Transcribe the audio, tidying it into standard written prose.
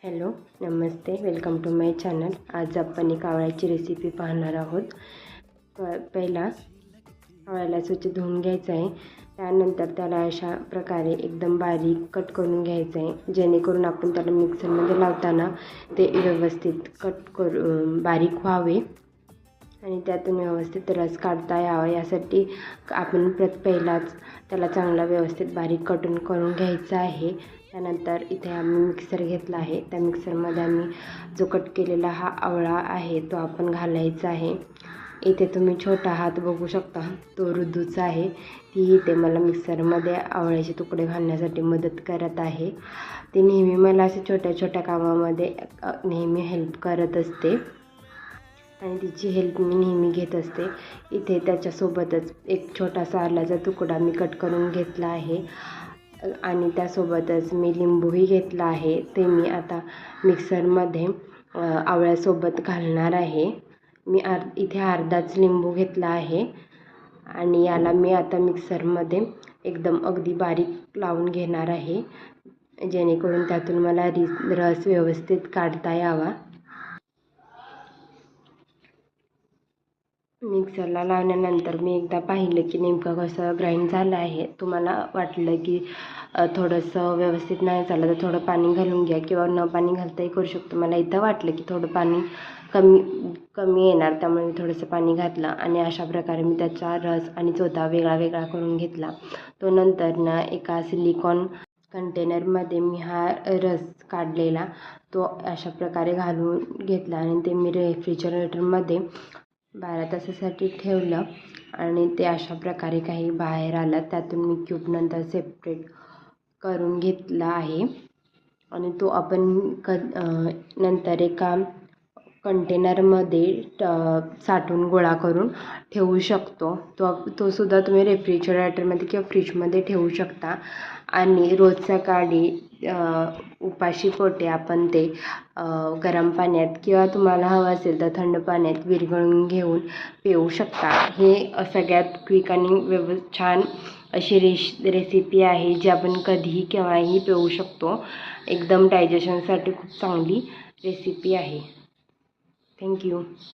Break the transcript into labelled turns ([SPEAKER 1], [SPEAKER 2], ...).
[SPEAKER 1] Hello, नमस्ते, welcome to my channel. आज आपण एक आवळ्याची रेसिपी पाहणार आहोत. पहिला आवळ्याला स्वच्छ धुवून घ्यायचं आहे. त्यानंतर त्याला अशा प्रकारे एकदम बारीक कट करून घ्यायचं आहे, जेणेकरून आपण त्याला मिक्सरमध्ये लावताना ते व्यवस्थित बारीक व्हावे आणि त्यातून व्यवस्थित रस काढता यावा. यासाठी आपण पहिलाच त्याला चांगला व्यवस्थित बारीक करून घ्यायचं आहे. त्यानंतर इथे आम्ही मिक्सर घेतला आहे. त्या मिक्सरमध्ये आम्ही जो कट केलेला हा आवळा आहे तो आपण घालायचा आहे. इथे तुम्ही छोटा हात बघू शकता, तो ऋतूचा आहे. ती इथे मला मिक्सरमध्ये आवळ्याचे तुकडे घालण्यासाठी मदत करत आहे. ती नेहमी मला असे छोट्या छोट्या कामामध्ये नेहमी हेल्प करत असते आणि तिची हेल्प मी नेहमी घेत असते. इथे त्याच्यासोबतच एक छोटासा आल्याचा तुकडा मी कट करून घेतला आहे आणि त्यासोबतच मी लिंबूही घेतला आहे. ते मी आता मिक्सरमध्ये आवळ्यासोबत घालणार आहे. मी इथे अर्धाच लिंबू घेतला आहे आणि याला मी आता मिक्सरमध्ये एकदम अगदी बारीक लावून घेणार आहे, जेणेकरून त्यातून मला रस व्यवस्थित काढता यावा. मिक्सरला लावल्यानंतर मी एकदा पाहिलं की नेमकं कसं ग्राइंड झालं आहे. तुम्हाला वाटलं की थोडंसं व्यवस्थित नाही झालं तर थोडं पाणी घालून घ्या किंवा न पाणी घालताही करू शकतो. मला इथं वाटलं की थोडं पाणी कमी येणार, त्यामुळे मी थोडंसं पाणी घातलं आणि अशा प्रकारे मी त्याचा रस आणि चोथा वेगळा वेगळा करून घेतला. तो नंतर एका सिलिकॉन कंटेनरमध्ये मी हा रस काढलेला तो अशा प्रकारे घालून घेतला आणि ते मी रेफ्रिजरेटरमध्ये 12 तासासाठी ठेवलं आणि ते अशा प्रकारे काही बाहेर आलं. त्यातून मी क्यूब नंतर सेपरेट करून घेतला आहे आणि तो आपण नंतर एका कंटेनरमध्ये साठवून गोळा करून ठेवू शकतो. तो सुद्धा तुम्ही रेफ्रिजरेटरमध्ये किंवा फ्रीजमध्ये ठेवू शकता आणि रोज सकाळी उपाशी पोटी आपण ते गरम पाण्यात किंवा तुम्हाला हवं असेल तर थंड पाण्यात विरघळून घेऊन पिऊ शकता. हे सगळ्यात क्विक आणि छान अशी रेसिपी आहे जी आपण कधीही केव्हाही पिऊ शकतो. एकदम डायजेशनसाठी खूप चांगली रेसिपी आहे. थँक्यू.